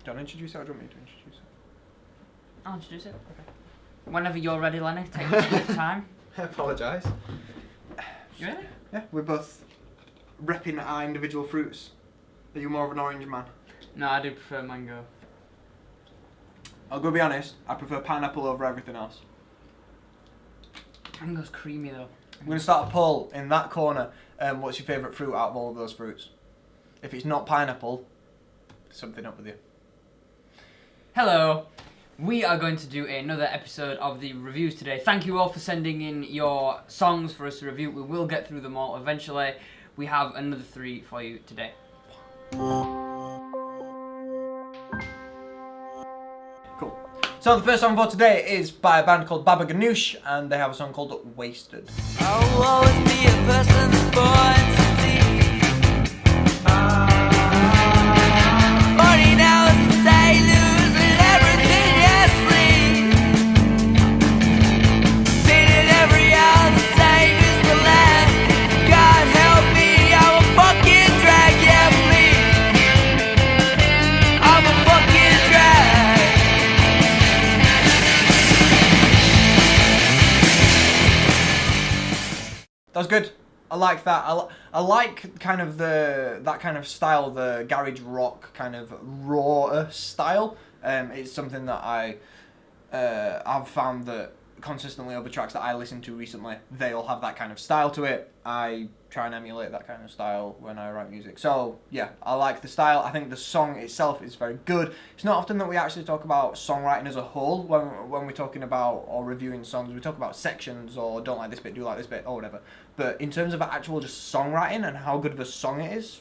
Do you want to introduce it or do you want me to introduce it? I'll introduce it. Okay. Whenever you're ready, Lenny, take your sweet time. I apologise. You ready? Yeah, we're both repping our individual fruits. Are you more of an orange man? No, I do prefer mango. I'll go be honest, I prefer pineapple over everything else. Mango's creamy though. I'm going to start a poll in that corner. What's your favourite fruit out of all of those fruits? If it's not pineapple, something up with you. Hello. We are going to do another episode of the reviews today. Thank you all for sending in your songs for us to review. We will get through them all eventually. We have another 3 for you today. Cool. So the first song for today is by a band called Baba Ganoush, and they have a song called Wasted. I'll always be a person that's born to bleed. Money now is a sailors and everything is free. Painted every hour the same is the last. God help me, I'm a fucking drag, yeah please. I'm a fucking drag. That was good. I like that. I like kind of that kind of style, the garage rock kind of raw style. It's something that I've found that consistently over tracks that I listen to recently, they all have that kind of style to it. I try and emulate that kind of style when I write music. So yeah, I like the style. I think the song itself is very good. It's not often that we actually talk about songwriting as a whole when we're talking about or reviewing songs. We talk about sections or don't like this bit, do like this bit, or whatever. But in terms of actual just songwriting and how good of a song it is,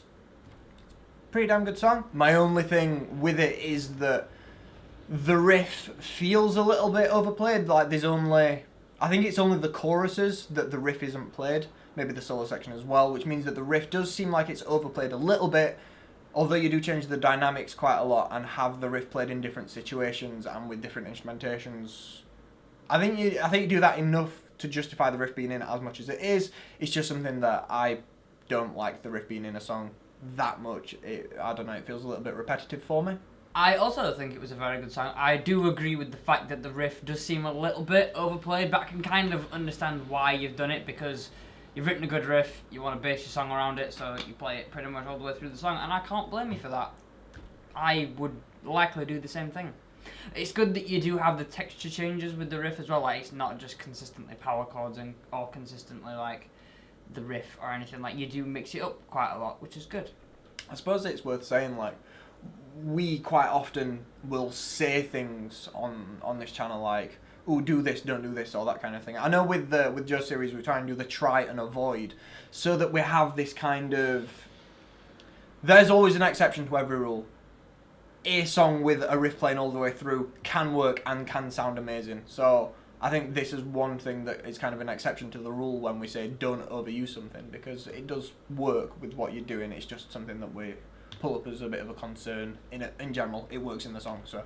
pretty damn good song. My only thing with it is that the riff feels a little bit overplayed. Like I think it's only the choruses that the riff isn't played. Maybe the solo section as well, which means that the riff does seem like it's overplayed a little bit. Although you do change the dynamics quite a lot and have the riff played in different situations and with different instrumentations. I think you do that enough to justify the riff being in it as much as it is. It's just something that I don't like the riff being in a song that much. I don't know, it feels a little bit repetitive for me. I also think it was a very good song. I do agree with the fact that the riff does seem a little bit overplayed, but I can kind of understand why you've done it, because you've written a good riff, you want to base your song around it, so you play it pretty much all the way through the song, and I can't blame you for that. I would likely do the same thing. It's good that you do have the texture changes with the riff as well, like it's not just consistently power chords or consistently like the riff or anything, like you do mix it up quite a lot, which is good. I suppose it's worth saying, like, we quite often will say things on this channel like, "Oh, do this, don't do this," or that kind of thing. I know with Joe's series we try and do the try and avoid, so that we have this kind of, there's always an exception to every rule. A song with a riff playing all the way through can work and can sound amazing. So I think this is one thing that is kind of an exception to the rule when we say don't overuse something, because it does work with what you're doing. It's just something that we pull up as a bit of a concern. In general, it works in the song, so.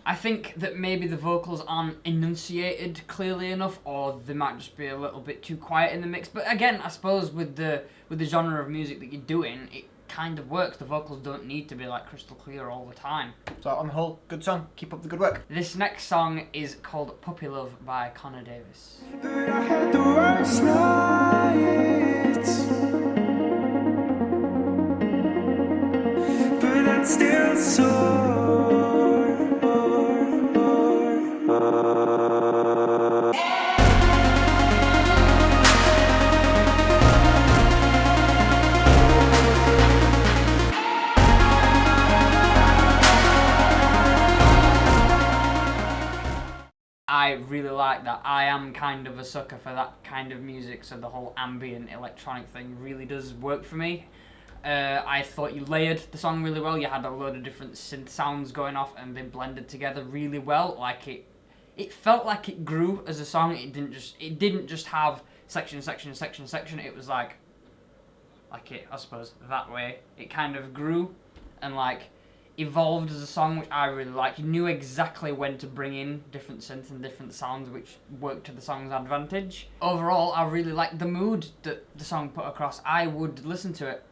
I think that maybe the vocals aren't enunciated clearly enough, or they might just be a little bit too quiet in the mix. But again, I suppose with the genre of music that you're doing, it kind of works. The vocals don't need to be like crystal clear all the time. So on the whole, good song. Keep up the good work. This next song is called Puppy Love by Connor Davis. But I had the worst nights, but I'm still sore. I really like that. I am kind of a sucker for that kind of music, so the whole ambient electronic thing really does work for me. I thought you layered the song really well. You had a load of different synth sounds going off and they blended together really well. Like it felt like it grew as a song. It didn't just have section. It was like it, I suppose, that way. It kind of grew and like evolved as a song, which I really liked. You knew exactly when to bring in different synths and different sounds, which worked to the song's advantage. Overall, I really liked the mood that the song put across. I would listen to it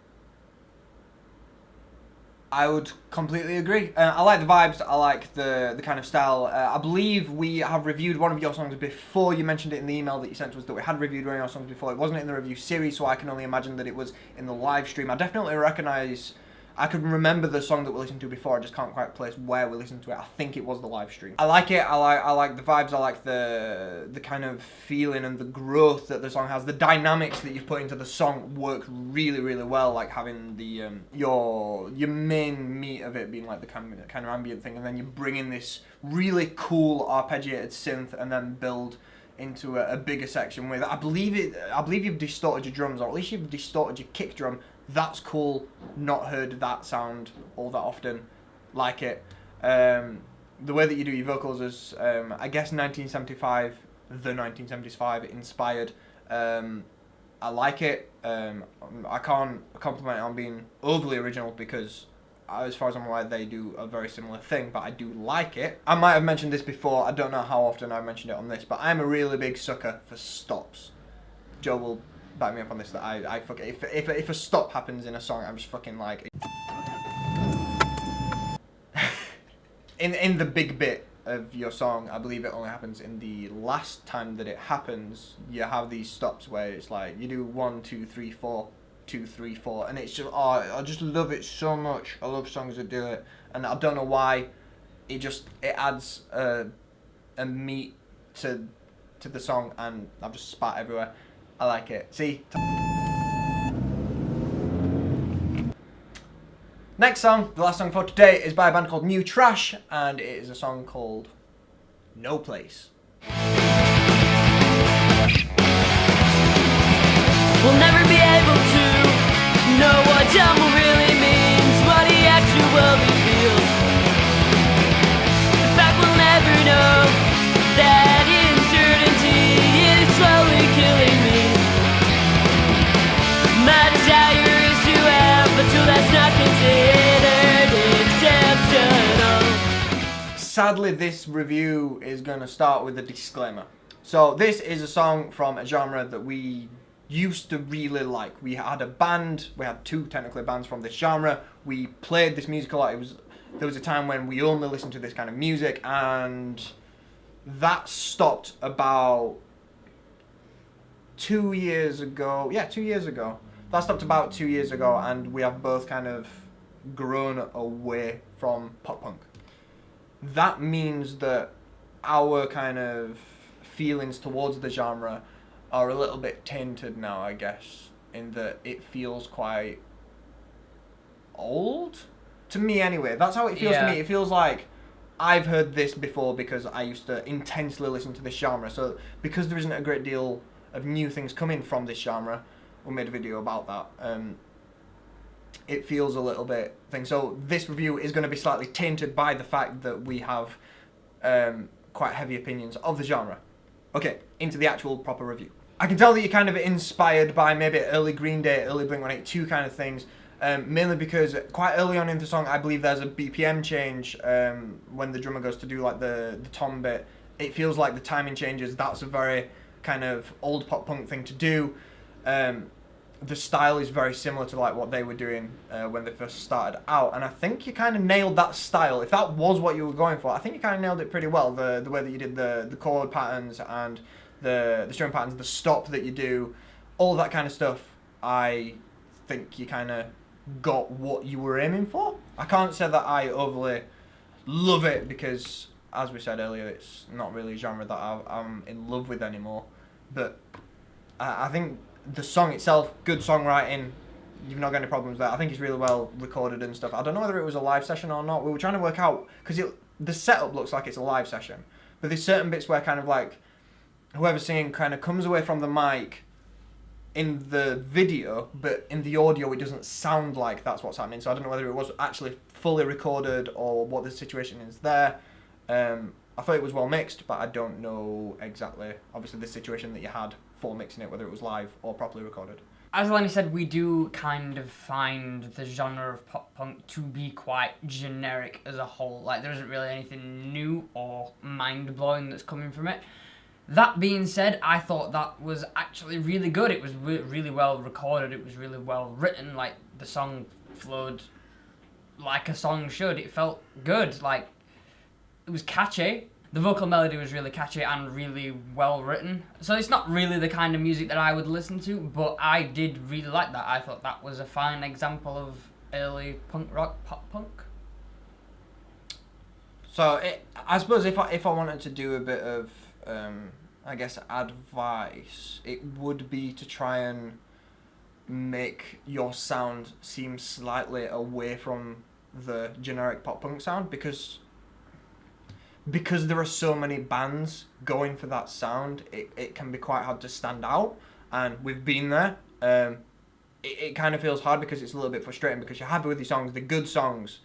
I would completely agree. I like the vibes. I like the kind of style. I believe we have reviewed one of your songs before. You mentioned it in the email that you sent to us that we had reviewed one of your songs before. It wasn't in the review series, so I can only imagine that it was in the live stream. I definitely recognise. I could remember the song that we listened to before. I just can't quite place where we listened to it. I think it was the live stream. I like it. I like the vibes. I like the kind of feeling and the growth that the song has. The dynamics that you've put into the song work really, really well. Like having the your main meat of it being like the kind of ambient thing, and then you bring in this really cool arpeggiated synth, and then build into a bigger section with. I believe you've distorted your drums, or at least you've distorted your kick drum. That's cool. Not heard that sound all that often. Like it. The way that you do your vocals is, I guess, 1975, the 1975 inspired. I like it. I can't compliment it on being overly original because, as far as I'm aware, they do a very similar thing, but I do like it. I might have mentioned this before. I don't know how often I've mentioned it on this, but I'm a really big sucker for stops. Joe will back me up on this, that I fuck it. If a stop happens in a song, I'm just fucking like in the big bit of your song. I believe it only happens in the last time that it happens. You have these stops where it's like you do 1 2 3 4 2 3 4, and it's just I just love it so much. I love songs that do it, and I don't know why. It adds a meat to the song, and I've just spat everywhere. I like it. See? Next song, the last song for today, is by a band called New Trash, and it is a song called No Place. We'll never be able to know what jungle really means, what he actually feels. In fact, we'll never know that uncertainty is slowly killing me. My desire is to have, but till that's not considered exceptional. Sadly, this review is going to start with a disclaimer. So this is a song from a genre that we used to really like. We had a band, we had two technically bands from this genre. We played this music a lot. There was a time when we only listened to this kind of music, and that stopped about 2 years ago. Yeah, 2 years ago. That stopped about 2 years ago, and we have both kind of grown away from pop punk. That means that our kind of feelings towards the genre are a little bit tainted now, I guess, in that it feels quite old to me anyway. That's how it feels to me. It feels like I've heard this before because I used to intensely listen to this genre. So because there isn't a great deal of new things coming from this genre, we made a video about that. It feels a little bit thing. So this review is going to be slightly tainted by the fact that we have quite heavy opinions of the genre. Okay, into the actual proper review. I can tell that you're kind of inspired by maybe early Green Day, early Blink-182 kind of things, mainly because quite early on in the song, I believe there's a BPM change when the drummer goes to do like the tom bit. It feels like the timing changes. That's a very kind of old pop punk thing to do. The style is very similar to like what they were doing when they first started out, and I think you kind of nailed that style. If that was what you were going for, I think you kind of nailed it pretty well. The way that you did the chord patterns and the string patterns, the stop that you do, all that kind of stuff. I think you kind of got what you were aiming for. I can't say that I overly love it because, as we said earlier, it's not really a genre that I'm in love with anymore. But I think the song itself, good songwriting, you've not got any problems there. I think it's really well recorded and stuff. I don't know whether it was a live session or not. We were trying to work out, because the setup looks like it's a live session, but there's certain bits where kind of like whoever's singing kind of comes away from the mic in the video, but in the audio it doesn't sound like that's what's happening. So I don't know whether it was actually fully recorded or what the situation is there. I thought it was well mixed, but I don't know exactly, obviously, the situation that you had for mixing it, whether it was live or properly recorded. As Lenny said, we do kind of find the genre of pop punk to be quite generic as a whole. Like, there isn't really anything new or mind-blowing that's coming from it. That being said, I thought that was actually really good. It was really well recorded. It was really well written. Like, the song flowed like a song should. It felt good. Like, it was catchy. The vocal melody was really catchy and really well written. So it's not really the kind of music that I would listen to, but I did really like that. I thought that was a fine example of early punk rock, pop punk. So I suppose if I wanted to do a bit of I guess advice, it would be to try and make your sound seem slightly away from the generic pop punk sound, because there are so many bands going for that sound, it can be quite hard to stand out, and we've been there. It kind of feels hard because it's a little bit frustrating, because you're happy with your songs, they're good songs,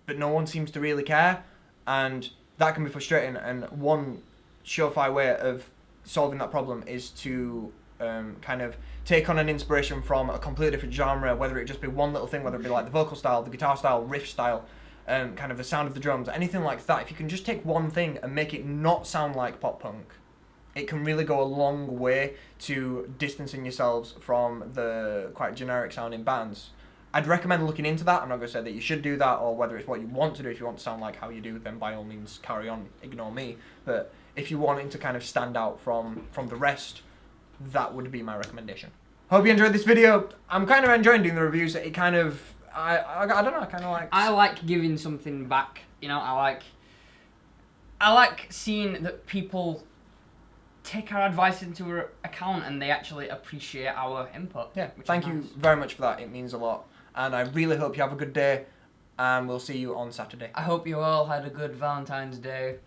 but no one seems to really care, and that can be frustrating. And one surefire way of solving that problem is to kind of take on an inspiration from a completely different genre, whether it just be one little thing, whether it be like the vocal style, the guitar style, riff style, kind of the sound of the drums, anything like that. If you can just take one thing and make it not sound like pop punk, it can really go a long way to distancing yourselves from the quite generic sounding bands. I'd recommend looking into that. I'm not going to say that you should do that, or whether it's what you want to do. If you want to sound like how you do, then by all means carry on, ignore me. But if you're wanting to kind of stand out from the rest, that would be my recommendation. Hope you enjoyed this video. I'm kind of enjoying doing the reviews. It kind of, I don't know, I kind of like... I like giving something back, you know, I like seeing that people take our advice into account and they actually appreciate our input. Yeah, which thank is you nice. very much for that. It means a lot. And I really hope you have a good day, and we'll see you on Saturday. I hope you all had a good Valentine's Day.